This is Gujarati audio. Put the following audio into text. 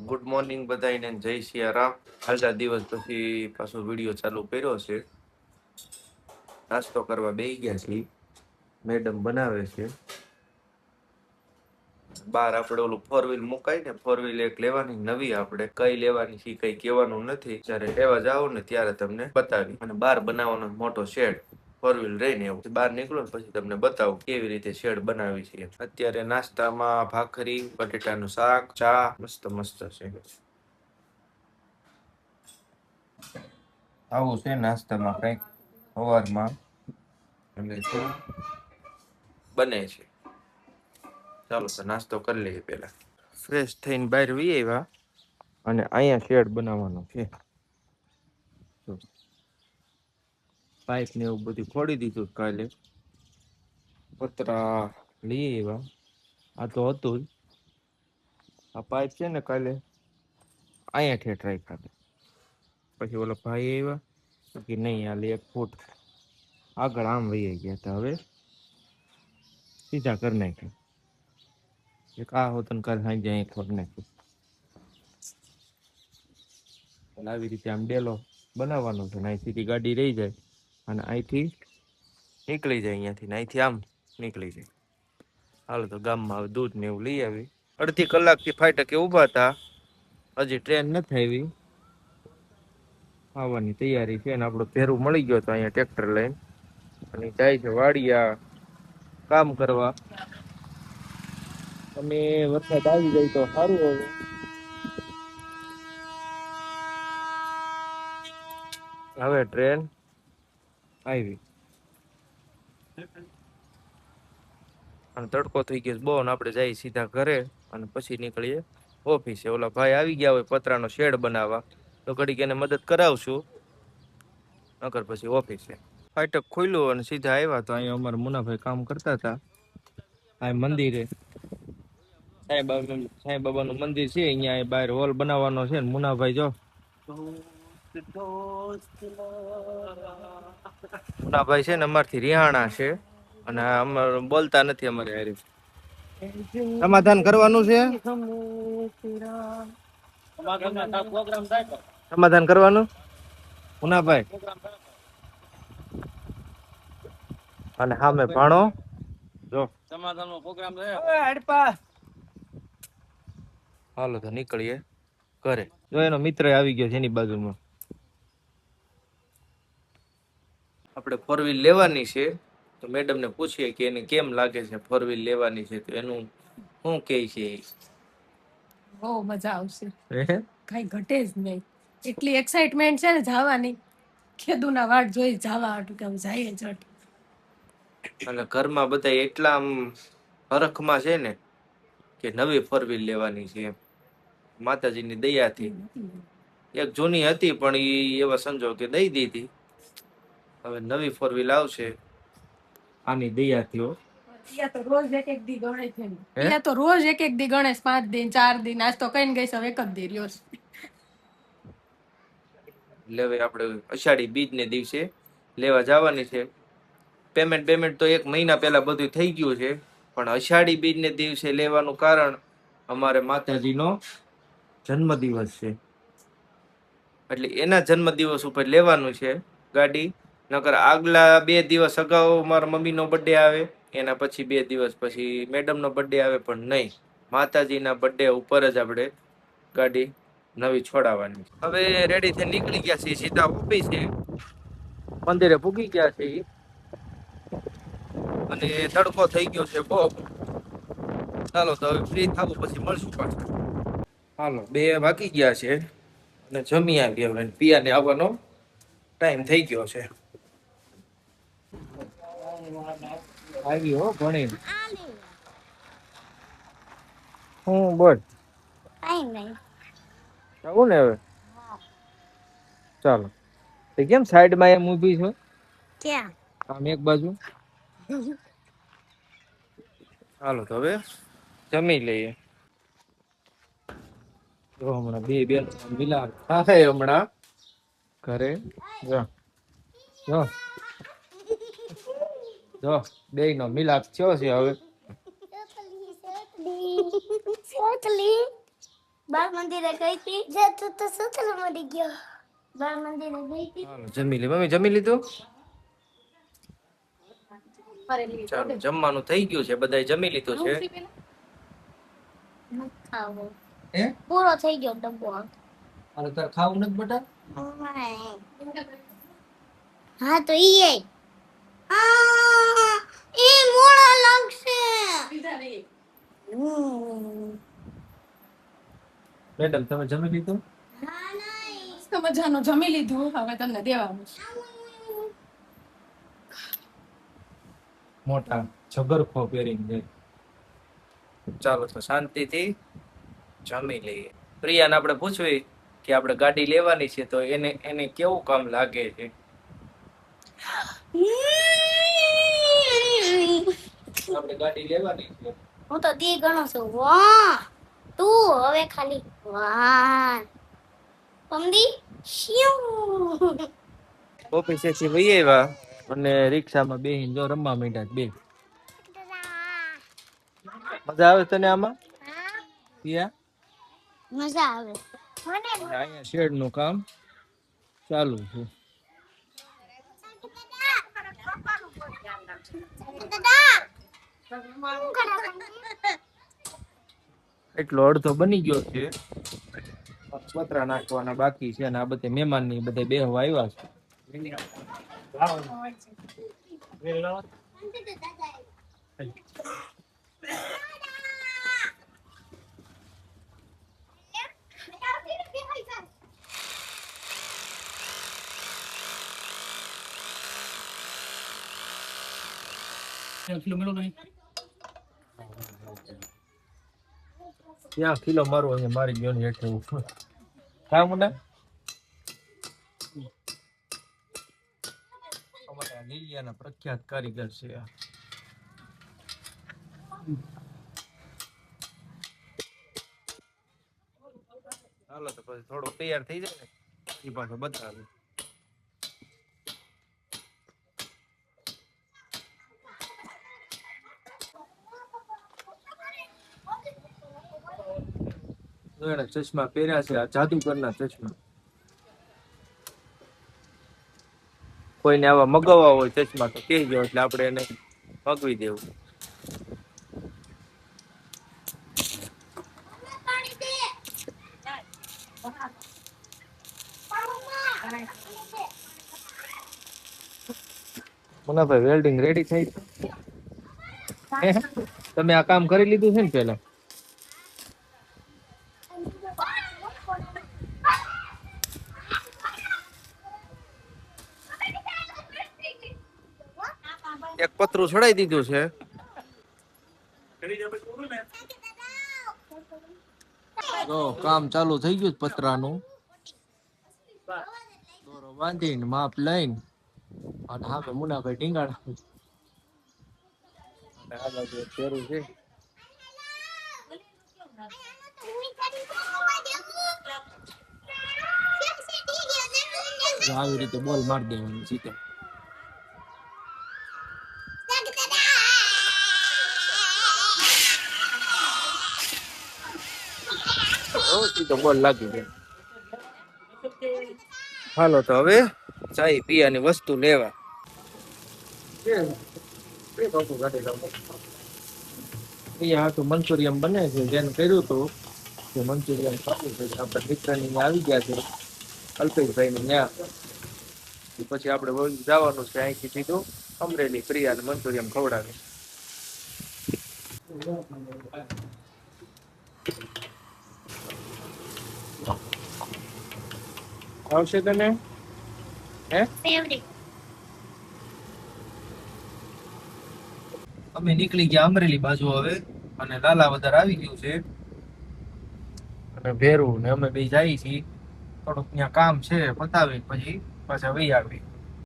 ગુડ મોર્નિંગ બધાને, જય સિયારામ. હાલતા દિવસ પછી પાછો વિડીયો ચાલુ કર્યો છે. નાસ્તો કરવા બેસી ગયા છીએ. મેડમ બનાવે છે. બાર આપણે ઓલું 4 વ્હીલ મુકાય ને, 4 વ્હીલ એક લેવાની નવી. આપણે કઈ લેવાની છે કઈ કહેવાનું નથી. જ્યારે લેવા જાવ ને ત્યારે તમને બતાવી. અને બાર બનાવવાનો મોટો શેડ 4 વ્હીલ રહીને એવું બહાર નીકળો ને પછી તમને બતાવું કેવી રીતે શેડ બનાવી છે. અત્યારે નાસ્તામાં ભાખરી, બટેટાનું શાક, ચા મસ્ત મસ્ત છે. આવું છે નાસ્તામાં કંઈક સવારમાં એટલે શું બને છે. ચાલો તો નાસ્તો કરી લઈએ. પેલા ફ્રેશ થઈને બહાર વી આવ્યા અને અહીંયા શેડ બનાવવાનો છે. પાઇપ ને એવું બધું ફોડી દીધું. કાલે પતરા લઈ આવ્યા. આ તો હતું જ. આ પાઇપ છે ને કાલે અહીંયા ઠેઠ રાખ્યા. પછી ઓલો ભાઈ આવ્યા કે નહીં હાલે 1 ફૂટ આગળ આમ વહી ગયા હતા. હવે સીધા કરી નાખ્યું. એક આ હોતન કાલ સાંજે અહીં ખોટ નાખ્યું. આવી રીતે આમ ડેલો બનાવવાનો છે. અહીંથી ગાડી રહી જાય અને અહીંથી નીકળી જાય. અહીંયાથી આમ નીકળી જાય. હાલો તો ગામમાં હવે દૂધ ને એવું લઈ આવી. અડધી કલાકથી ફાટકે ઊભા હતા. હજી ટ્રેન નથી આવી. આવવાની તૈયારી છે ને આપણો ભેરું મળી ગયો તો અહીંયા ટ્રેક્ટર લઈને અને જાય છે વાડિયા કામ કરવા. તમે વરસાદ આવી જાય તો સારું. હવે ટ્રેન આવી અને તડકો થઈ ગયો બહુ ને આપણે જઈએ સીધા ઘરે અને પછી નીકળીએ ઓફિસે. ઓલા ભાઈ આવી ગયા હોય પતરાનો શેડ બનાવવા તો ઘડીક એને મદદ કરાવશું. નકર પછી ઓફિસે. ફાટક ખોલ્યું અને સીધા આવ્યા તો અહીંયા અમારા મુનાભાઈ કામ કરતા હતા. આ મંદિરે સાંઈ બાબાનું મંદિર છે. અહીંયા બહાર હોલ બનાવવાનો છે ને મુનાભાઈ જો મુનાભાઈ છે ને અમારથી રિહાણા છે અને અમારે બોલતા નથી. અમારે હારે સમાધાન કરવાનું છે. સમાધાન કરવાનું મુનાભાઈ અને સામે ભાણો જો સમાધાનનો પ્રોગ્રામ છે. હાલો તો નીકળીએ ઘરે. જો એનો મિત્ર આવી ગયો છે એની બાજુમાં. આપણે 4 વ્હીલ લેવાની છે તો મેડમ ને પૂછીએ કે એને કેમ લાગે છે 4 વ્હીલ લેવાની છે તો એનું શું કહે છે. બહુ મજા આવશે. કઈ ઘટે જ નહીં. એટલી એક્સાઇટમેન્ટ છે ને જવાની. ખેદુના વાટ જોઈ જવા હાટું કે જઈએ જટ. અને ઘરમાં બધા એટલા આમ હરખમાં છે ને કે નવી 4 વ્હીલ લેવાની છે. માતાજીની દયાથી એક જૂની હતી પણ એ એવા સંજોગ કે દઈ દીધી. હવે નવી 4 વ્હીલ આવશે આની દયાથી. તો રોજ એક એક દી ગણેશ છે. તો રોજ એક એક દી ગણેશ 5 દિન 4 દિન આજ તો કઈ ગઈ હવે એક જ દી રહ્યો. એટલે હવે આપણે અષાઢી બીજ ને દિવસે લેવા જવાની છે. પેમેન્ટ તો 1 મહિના પહેલા બધું થઈ ગયું છે પણ અષાઢી બીજ ને દિવસે લેવાનું કારણ અમારે માતાજીનો જન્મદિવસ છે એટલે એના જન્મદિવસ ઉપર લેવાનું છે ગાડી. નકર આગલા 2 દિવસ અગાઉ મારા મમ્મીનો બર્થડે આવે, એના પછી 2 દિવસ પછી મેડમનો બર્થડે આવે, પણ નહીં, માતાજીના બર્થડે ઉપર જ આપણે ગાડી નવી છોડાવવાની. હવે રેડી થઈને નીકળી ગયા છે સીધા ઓફિસે. મંદિરે પૂગી ગયા છે અને તડકો થઈ ગયો છે બહુ. ચાલો તો હવે ફ્રી થવું પછી મળશું પાછું. હાલો 2 વાગી ગયા છે અને જમી આવી. હવે પિયાને આવવાનો ટાઈમ થઈ ગયો છે. આવી હો ભણી હું બોલ કઈ નહીં આવું ને. હવે ચાલો તો કેમ સાઈડમાં એમ ઊભી છો? ક્યાં? આમ એક બાજુ. હાલો તો હવે જમી લઈએ. જો હમણાં 2 બેન મિલાપ થાય હમણાં ઘરે. જો જો જો 2 નો મિલાપ થયો છે હવે. બાળ મંદિરે ગઈ હતી જે તું તો સુતલ મરી ગયો બાળ મંદિરે ગઈ હતી હાલો, જમી લે મમ્મી, જમી લીધું? ચાલો, જમવાનું થઈ ગયું છે, બધાય જમી લીધું છે. ખાવો હે? પૂરો થઈ ગયો ડબ્બો અરે તાર ખાવું નથી બટા? હા તો ઈ મોળા લાગશે મેડમ તમે જમી લીધું? હા નહીં મસ્ત મજાનું જમી લીધું, હવે તમને દેવાનું છે. મોટા જબરખો પહેરીને. ચાલો તો શાંતિથી જમી લઈએ. પ્રિયાને આપણે પૂછવી કે આપણે ગાડી લેવાની છે તો એને એને કેવું કામ લાગે છે. આપણે ગાડી લેવાની છે. હું તો દી ગણો છું વાહ તું હવે ખાલી વાહ પમદી શ્યુ ઓફિસેથી વહી આવ્યા અને રિક્ષામાં બેહીને જો રમવા માંડ્યા બે. મજા આવે તને આમાં? પિયા? મજા આવે મને અને અહીંયા શેડ નું કામ ચાલુ છે. એટલો અડધો બની ગયો છે, પતરા નાખવાના બાકી છે અને આ બધે મહેમાન ની બધે બેહવા આવ્યા છે. ત્યાં કિલો મારો અહીંયા મારી ગયો ને હેઠે ઉપર. હા મુન્ના? અમારા લીલિયાના પ્રખ્યાત કારીગર છે આ. હાલો તો પછી થોડું તૈયાર થઈ જાય ને એ પાછો બતાવે. એના ચશ્મા પહેર્યા છે, આ જાદુગરના ચશ્મા. કોઈને આવા મગાવવા હોય ચશ્મા તો કહેજો એટલે આપણે એને મગવી દેવું. મુનાભાઈ વેલ્ડિંગ રેડી થઈ છે? તમે આ કામ કરી લીધું છે ને પેલા? એક પતરું છોડાઈ દીધું છે. જો કામ ચાલુ થઈ ગયું પતરાનું. દોરો બાંધીને માપ લઈને અને હવે મુનાભાઈ ટીંગાડા. આ બાજુ ફેરું છે. આવી રીતે બોલ મારી દેવાની સીધો. સીધો બોલ લાગી જાય. હાલો તો હવે ચાય પીવાની વસ્તુ લેવા. અહીંયા તો મંચુરિયમ બને છે, જેને કર્યું હતું કે મંચુરિયમ ખાવું છે. આપણા મિત્રની આવી ગયા છે અલ્પેશભાઈ ને ત્યાં. પછી આપણે જવાનું છે અહીંથી સીધું અમરેલી પ્રિયાને મંચુરિયમ ખવડાવે. આવશે તને? હે ફેવરિટ અમે નીકળી ગયા અમરેલી બાજુ હવે અને લાલાવદર આવી ગયું છે અને ભેરું ને અમે બે જઈએ છીએ. થોડુંક ત્યાં કામ છે પતાવી પછી પાછા વહી આવી.